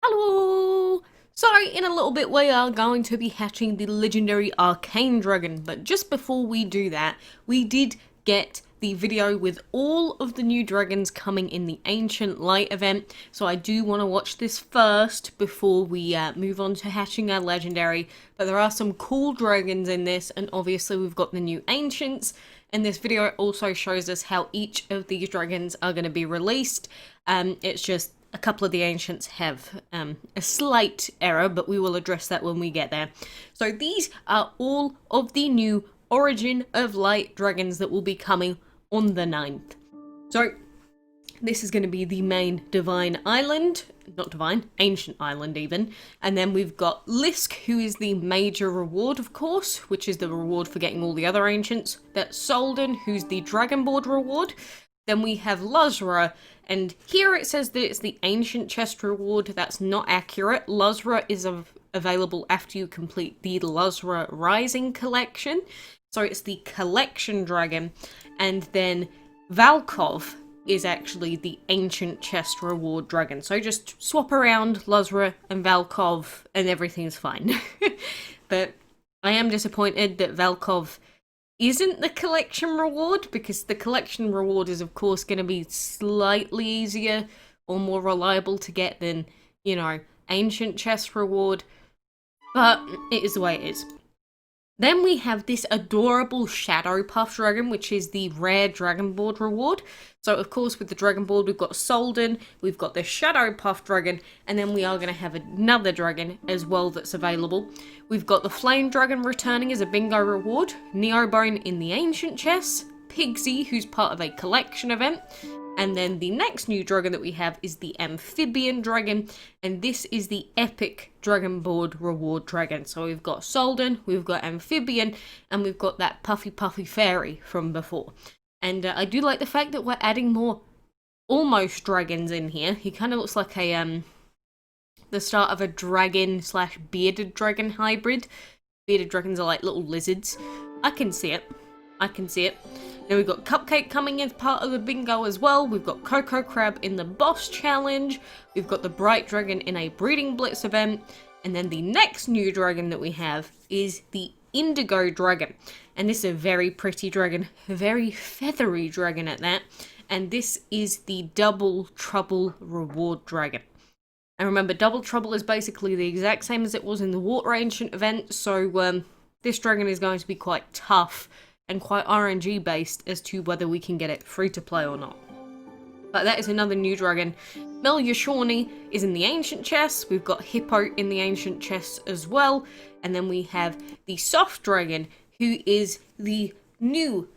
Hello! So, in a little bit we are going to be hatching the legendary Arcane dragon, but just before we do that, we did get the video with all of the new dragons coming in the Ancient Light event, so I do want to watch this first before we move on to hatching our legendary, but there are some cool dragons in this, and obviously we've got the new Ancients, and this video also shows us how each of these dragons are going to be released. It's just a couple of the Ancients have a slight error, but we will address that when we get there. So these are all of the new Origin of Light dragons that will be coming on the 9th. So this is going to be the main Divine Island, not Divine, Ancient Island even. And then we've got Lysk, who is the major reward, of course, which is the reward for getting all the other Ancients. That's Solden, who's the Dragon Board reward. Then we have Luzra, and here it says that it's the Ancient Chest reward. That's not accurate. Luzra is available after you complete the Luzra Rising collection. So it's the collection dragon. And then Valkov is actually the Ancient Chest reward dragon. So just swap around Luzra and Valkov and everything's fine. But I am disappointed that Valkov isn't the collection reward, because the collection reward is of course going to be slightly easier or more reliable to get than, you know, Ancient Chest reward, but it is the way it is. Then we have this adorable Shadowpuff dragon, which is the rare Dragon Board reward. So of course with the Dragon Board we've got Solden, we've got the Shadowpuff dragon, and then we are going to have another dragon as well that's available. We've got the Flame Dragon returning as a bingo reward, Neobone in the Ancient Chest, Pigsy, who's part of a collection event, and then the next new dragon that we have is the Amphibian dragon, and this is the epic Dragon Board reward dragon. So we've got Solden, we've got Amphibian, and we've got that Puffy fairy from before. And I do like the fact that we're adding more almost dragons in here. He kind of looks like a the start of a dragon slash bearded dragon hybrid. Bearded dragons are like little lizards. I can see it. I can see it. Then we've got Cupcake coming in as part of the bingo as well. We've got Cocoa Crab in the boss challenge. We've got the Bright Dragon in a Breeding Blitz event. And then the next new dragon that we have is the Indigo dragon. And this is a very pretty dragon, a very feathery dragon at that. And this is the Double Trouble reward dragon. And remember, Double Trouble is basically the exact same as it was in the Water Ancient event. So this dragon is going to be quite tough and quite RNG based as to whether we can get it free to play or not. But that is another new dragon. Shawnee is in the Ancient Chest. We've got Hippo in the Ancient Chest as well. And then we have the Soft Dragon, who is the new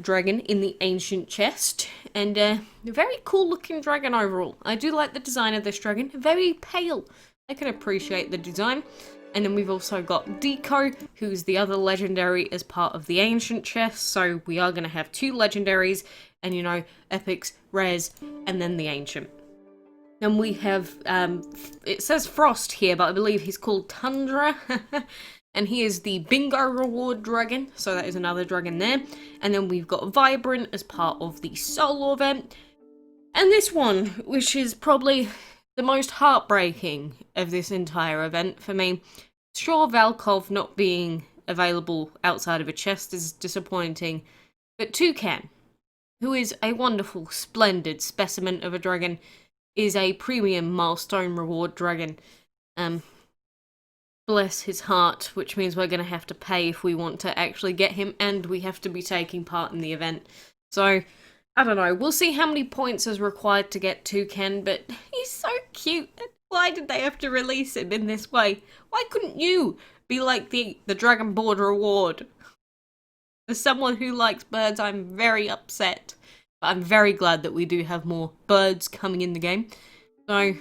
dragon in the Ancient Chest. And a very cool looking dragon overall. I do like the design of this dragon. Very pale. I can appreciate the design. And then we've also got Deco, who's the other legendary as part of the Ancient Chest. So we are going to have two legendaries, and you know, epics, rares, and then the Ancient. Then we have, it says Frost here, but I believe he's called Tundra. And he is the Bingo reward dragon, so that is another dragon there. And then we've got Vibrant as part of the Solar event. And this one, which is probably the most heartbreaking of this entire event for me. Sure, Valkov not being available outside of a chest is disappointing, but TOUCAN, who is a wonderful, splendid specimen of a dragon, is a premium milestone reward dragon. Bless his heart, which means we're going to have to pay if we want to actually get him, and we have to be taking part in the event. So I don't know, we'll see how many points is required to get TOUCAN, but he's so cute. Why did they have to release him in this way? Why couldn't you be like the Dragon Board reward? As someone who likes birds, I'm very upset. But I'm very glad that we do have more birds coming in the game. So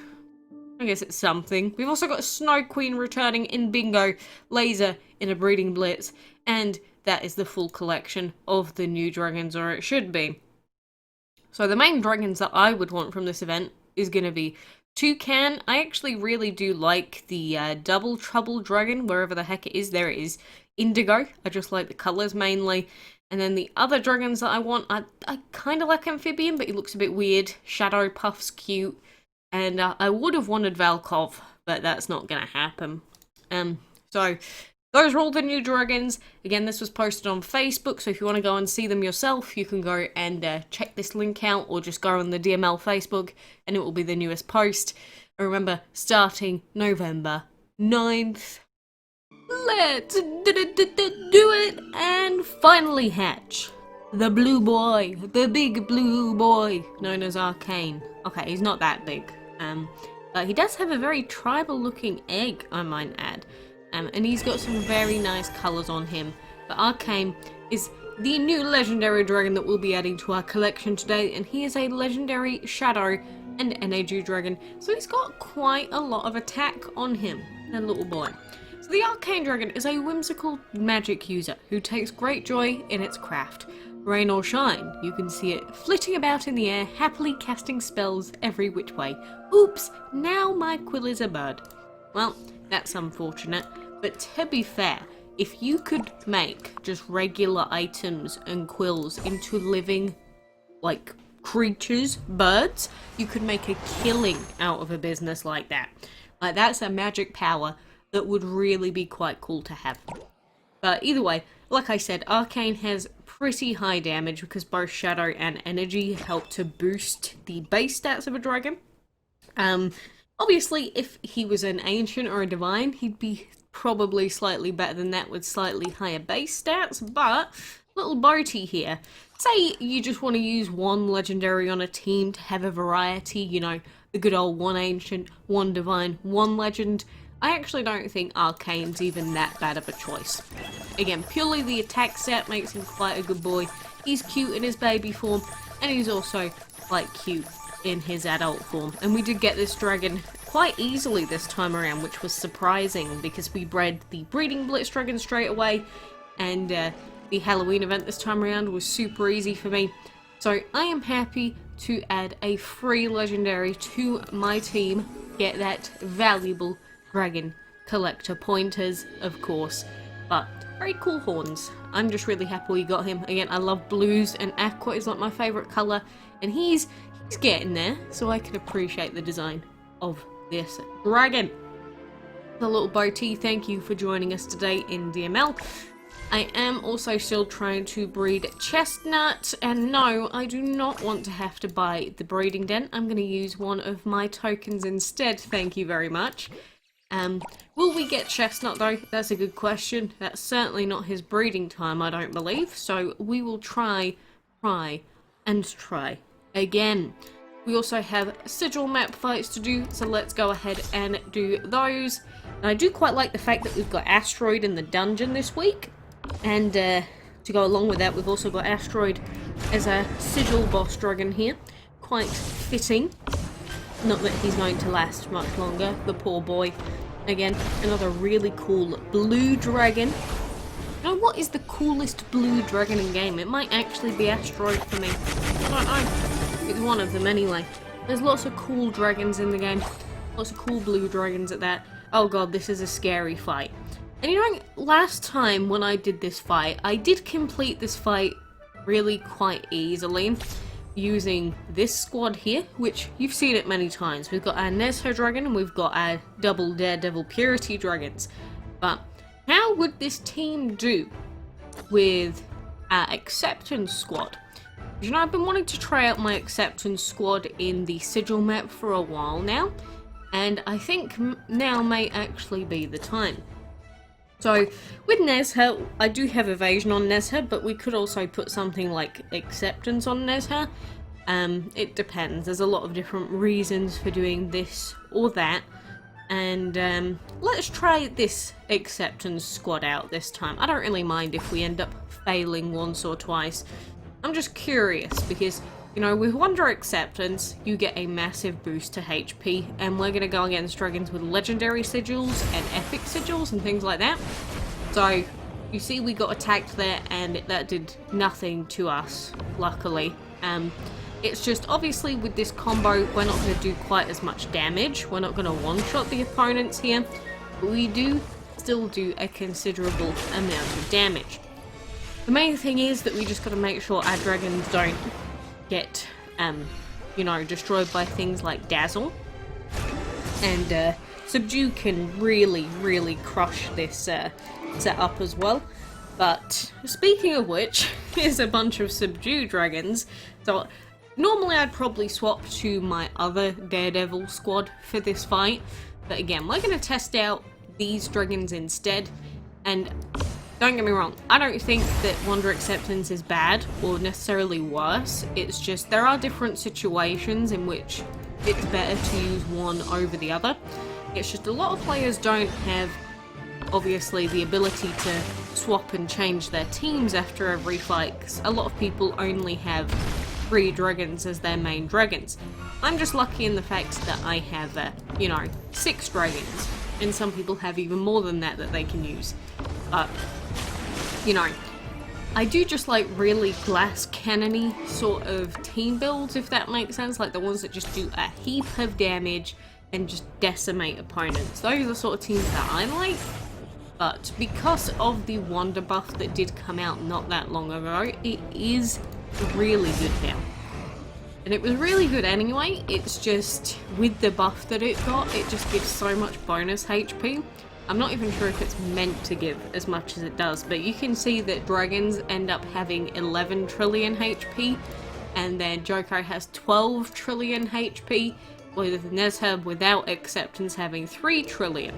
I guess it's something. We've also got Snow Queen returning in Bingo, Laser in a Breeding Blitz, and that is the full collection of the new dragons, or it should be. So the main dragons that I would want from this event is going to be TOUCAN. I actually really do like the Double Trouble dragon, wherever the heck it is. There it is. Indigo. I just like the colours mainly. And then the other dragons that I want, I kind of like Amphibian, but he looks a bit weird. Shadowpuff's cute. And I would have wanted Valkov, but that's not going to happen. So those are all the new dragons. Again, this was posted on Facebook, so if you want to go and see them yourself, you can go and check this link out, or just go on the DML Facebook, and it will be the newest post. And remember, starting November 9th. Let's do it and finally hatch the blue boy, the big blue boy, known as Arcane. Okay, he's not that big, but he does have a very tribal looking egg, I might add, and he's got some very nice colours on him. But Arcane is the new legendary dragon that we'll be adding to our collection today, and he is a legendary shadow and energy dragon, so he's got quite a lot of attack on him, that little boy. So the Arcane dragon is a whimsical magic user who takes great joy in its craft. Rain or shine, you can see it flitting about in the air, happily casting spells every which way. Oops, now my quill is a bird. Well, that's unfortunate, but to be fair, if you could make just regular items and quills into living, like, creatures, birds, you could make a killing out of a business like that. Like, that's a magic power that would really be quite cool to have. But either way, like I said, Arcane has pretty high damage because both Shadow and Energy help to boost the base stats of a dragon. Obviously, if he was an Ancient or a Divine, he'd be probably slightly better than that with slightly higher base stats, but little Boaty here, say you just want to use one Legendary on a team to have a variety, you know, the good old one Ancient, one Divine, one Legend, I actually don't think Arcane's even that bad of a choice. Again, purely the attack set makes him quite a good boy. He's cute in his baby form, and he's also quite cute in his adult form. And we did get this dragon quite easily this time around, which was surprising because we bred the breeding blitz dragon straight away, and the Halloween event this time around was super easy for me. So I am happy to add a free legendary to my team, get that valuable dragon collector pointers, of course, but very cool horns. I'm just really happy we got him. Again, I love blues, and aqua is like my favourite colour, and he's getting there, so I can appreciate the design of this dragon. The little Boaty, thank you for joining us today in DML. I am also still trying to breed Chestnut, and no, I do not want to have to buy the breeding den. I'm going to use one of my tokens instead, thank you very much. Will we get Chestnut though? That's a good question. That's certainly not his breeding time, I don't believe, so we will try again. We also have sigil map fights to do, so let's go ahead and do those. And I do quite like the fact that we've got Asteroid in the dungeon this week, and to go along with that, we've also got Asteroid as a sigil boss dragon here. Quite fitting. Not that he's going to last much longer, the poor boy. Again, another really cool blue dragon. You know, what is the coolest blue dragon in game? It might actually be Asteroid for me. I don't know. It's one of them anyway. There's lots of cool dragons in the game. Lots of cool blue dragons at that. Oh god, this is a scary fight. And you know, last time when I did this fight, I did complete this fight really quite easily, using this squad here, which you've seen it many times. We've got our Nezha dragon and we've got our double Daredevil Purity dragons. But how would this team do with our Acceptance squad? You know, I've been wanting to try out my Acceptance squad in the sigil map for a while now, and I think now may actually be the time. So, with Nezha, I do have evasion on Nezha, but we could also put something like Acceptance on Nezha. It depends. There's a lot of different reasons for doing this or that. And let's try this Acceptance squad out this time. I don't really mind if we end up failing once or twice. I'm just curious because, you know, with Wonder Acceptance, you get a massive boost to HP, and we're going to go against dragons with legendary sigils and epic sigils and things like that. So, you see we got attacked there, and that did nothing to us, luckily. It's just, obviously, with this combo, we're not going to do quite as much damage. We're not going to one-shot the opponents here, but we do still do a considerable amount of damage. The main thing is that we just got to make sure our dragons don't get, you know, destroyed by things like Dazzle. And Subdue can really crush this setup as well. But speaking of which, here's a bunch of Subdue dragons. So normally I'd probably swap to my other Daredevil squad for this fight. But again, we're going to test out these dragons instead. And don't get me wrong, I don't think that Wander Acceptance is bad or necessarily worse. It's just there are different situations in which it's better to use one over the other. It's just a lot of players don't have, obviously, the ability to swap and change their teams after every fight, 'cause a lot of people only have 3 dragons as their main dragons. I'm just lucky in the fact that I have, 6 dragons, and some people have even more than that they can use. But, I do just like really glass cannon-y sort of team builds, if that makes sense, like the ones that just do a heap of damage and just decimate opponents. Those are the sort of teams that I like. But because of the Wander buff that did come out not that long ago, it is really good now. And it was really good anyway, it's just with the buff that it got, it just gives so much bonus HP. I'm not even sure if it's meant to give as much as it does, but you can see that dragons end up having 11 trillion HP, and then Joko has 12 trillion HP, with Nezha without acceptance having 3 trillion.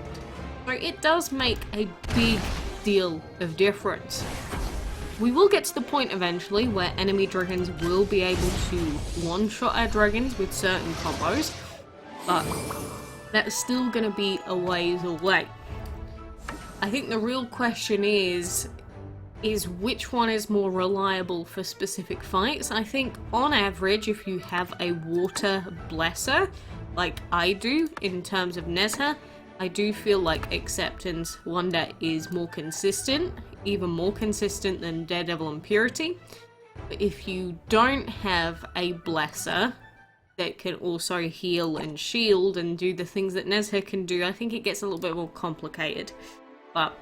So it does make a big deal of difference. We will get to the point eventually where enemy dragons will be able to one-shot our dragons with certain combos, but that's still going to be a ways away. I think the real question is which one is more reliable for specific fights. I think on average, if you have a water blesser, like I do in terms of Nezha, I do feel like Acceptance Wander is more consistent, even more consistent than Daredevil and Purity. But if you don't have a blesser that can also heal and shield and do the things that Nezha can do, I think it gets a little bit more complicated. But,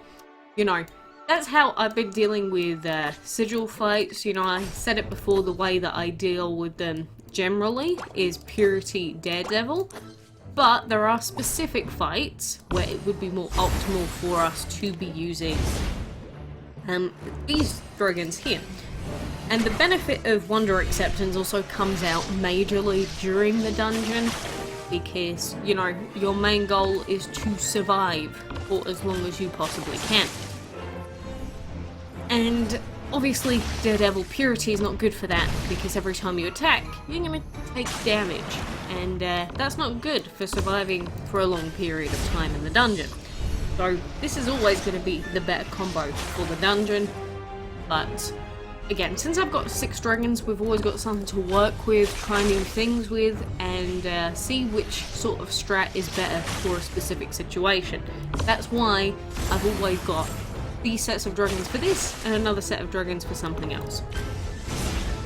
that's how I've been dealing with Sigil fights. I said it before, the way that I deal with them generally is Purity Daredevil. But there are specific fights where it would be more optimal for us to be using these dragons here. And the benefit of Wander Acceptance also comes out majorly during the dungeon, because, your main goal is to survive for as long as you possibly can. And obviously Daredevil Purity is not good for that, because every time you attack, you're going to take damage, and that's not good for surviving for a long period of time in the dungeon. So this is always going to be the better combo for the dungeon, but again, since I've got 6 dragons, we've always got something to work with, try new things with, and see which sort of strat is better for a specific situation. That's why I've always got these sets of dragons for this, and another set of dragons for something else.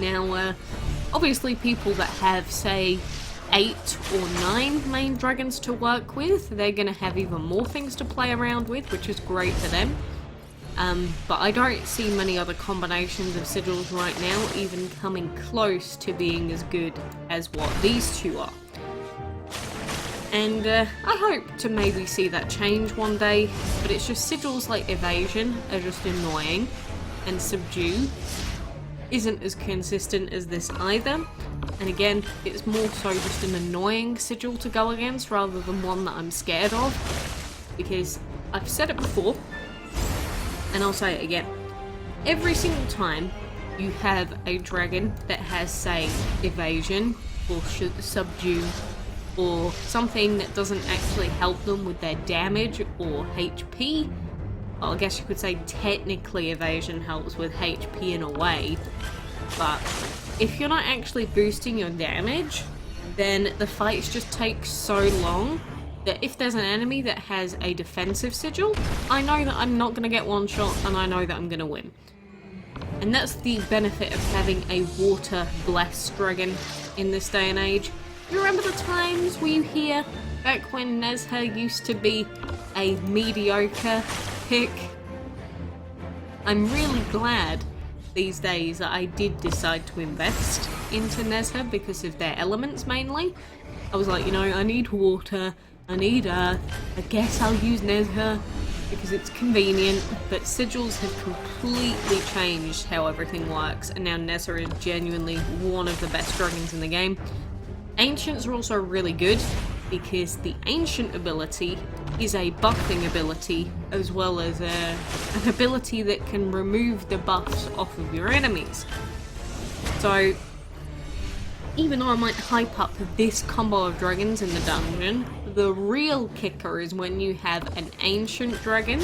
Now, obviously people that have, say, 8 or 9 main dragons to work with, they're going to have even more things to play around with, which is great for them. But I don't see many other combinations of sigils right now even coming close to being as good as what these two are. And I hope to maybe see that change one day, but it's just sigils like Evasion are just annoying, and Subdue isn't as consistent as this either. And again, it's more so just an annoying sigil to go against rather than one that I'm scared of, because I've said it before, and I'll say it again. Every single time you have a dragon that has, say, Evasion or Subdue or something that doesn't actually help them with their damage or HP, well, I guess you could say technically Evasion helps with HP in a way, but if you're not actually boosting your damage, then the fights just take so long that if there's an enemy that has a defensive sigil, I know that I'm not going to get one shot, and I know that I'm going to win. And that's the benefit of having a water blessed dragon in this day and age. You remember the times where you hear back when Nezha used to be a mediocre pick? I'm really glad these days that I did decide to invest into Nezha because of their elements mainly. I was like, I need water, I need Earth. I guess I'll use Nezha because it's convenient, but Sigils have completely changed how everything works, and now Nezha is genuinely one of the best dragons in the game. Ancients are also really good because the Ancient ability is a buffing ability as well as an ability that can remove the buffs off of your enemies. So even though I might hype up this combo of dragons in the dungeon, the real kicker is when you have an Ancient dragon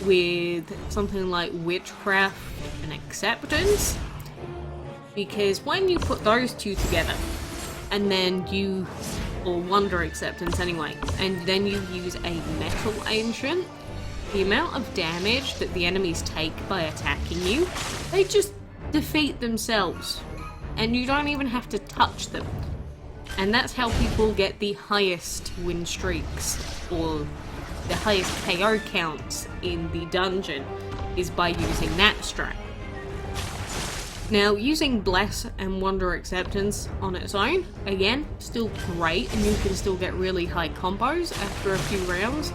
with something like Witchcraft and Acceptance, because when you put those two together and then you, or Wonder Acceptance anyway, and then you use a Metal Ancient, the amount of damage that the enemies take by attacking you, they just defeat themselves. And you don't even have to touch them. And that's how people get the highest win streaks, or the highest KO counts in the dungeon, is by using that strat. Now, using Bless and Wonder Acceptance on its own, again, still great, and you can still get really high combos after a few rounds,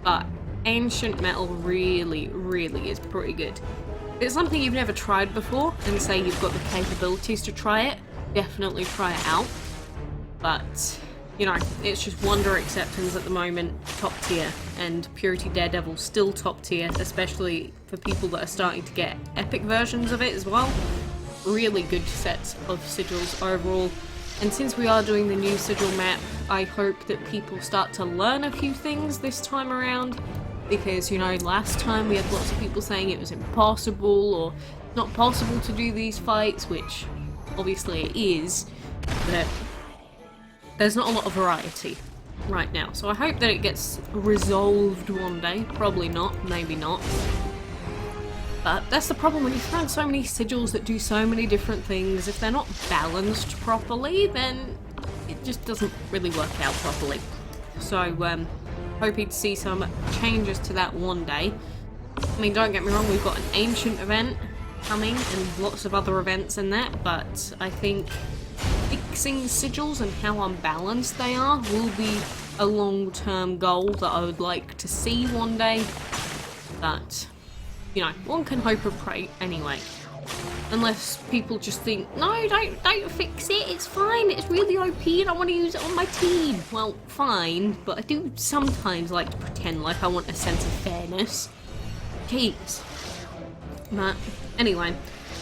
but Ancient Metal really, really is pretty good. If it's something you've never tried before, and say you've got the capabilities to try it, definitely try it out. But, you know, it's just Wonder Acceptance at the moment, top tier, and Purity Daredevil still top tier, especially for people that are starting to get epic versions of it as well. Really good sets of sigils overall. And since we are doing the new sigil map, I hope that people start to learn a few things this time around. Because, you know, last time we had lots of people saying it was impossible or not possible to do these fights, which obviously it is, but there's not a lot of variety right now. So I hope that it gets resolved one day. Probably not, maybe not. But that's the problem when you throw in so many sigils that do so many different things. If they're not balanced properly, then it just doesn't really work out properly. So, hoping to see some changes to that one day. I mean, don't get me wrong, we've got an Ancient event coming and lots of other events in that, but I think fixing sigils and how unbalanced they are will be a long-term goal that I would like to see one day. But, you know, one can hope and pray anyway. Unless people just think, no, don't fix it, it's fine, it's really OP and I want to use it on my team. Well, fine, but I do sometimes like to pretend like I want a sense of fairness. Jeez. But, anyway,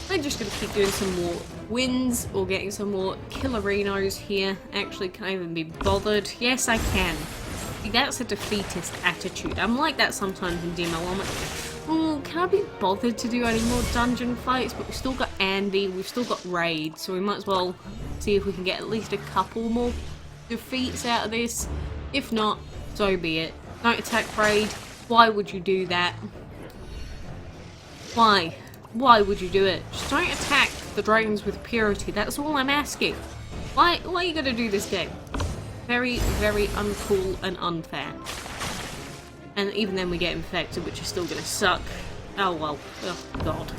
I'm just going to keep doing some more wins or getting some more killerinos here. Actually, can I even be bothered? Yes, I can. See, that's a defeatist attitude. I'm like that sometimes in DML. I'm like, oh, can I be bothered to do any more dungeon fights? But we've still got Andy, we've still got Raid, so we might as well see if we can get at least a couple more defeats out of this. If not, so be it. Don't attack Raid. Why would you do that? Why? Why would you do it? Just don't attack the dragons with purity. That's all I'm asking. Why are you gonna do this game? Very, very uncool and unfair. And even then we get infected, which is still gonna suck. Oh well. Oh god.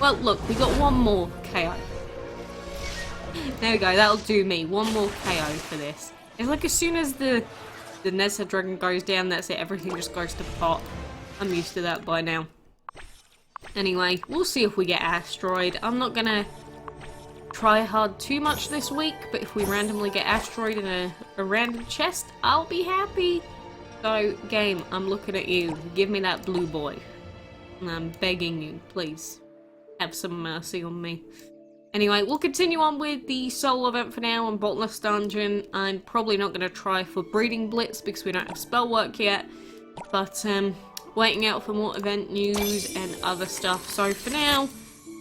Well, look, we got one more KO. There we go, that'll do me. One more KO for this. It's like as soon as the Nezha dragon goes down, that's it. Everything just goes to pot. I'm used to that by now. Anyway, we'll see if we get Asteroid. I'm not gonna try hard too much this week, but if we randomly get Asteroid in a random chest, I'll be happy. So, game, I'm looking at you. Give me that blue boy. I'm begging you, please. Have some mercy on me. Anyway, we'll continue on with the solo event for now on Bottomless Dungeon. I'm probably not going to try for Breeding Blitz because we don't have spell work yet. But, waiting out for more event news and other stuff. So, for now,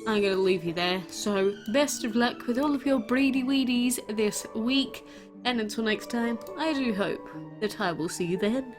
I'm going to leave you there. So, best of luck with all of your breedy weedies this week. And until next time, I do hope that I will see you then.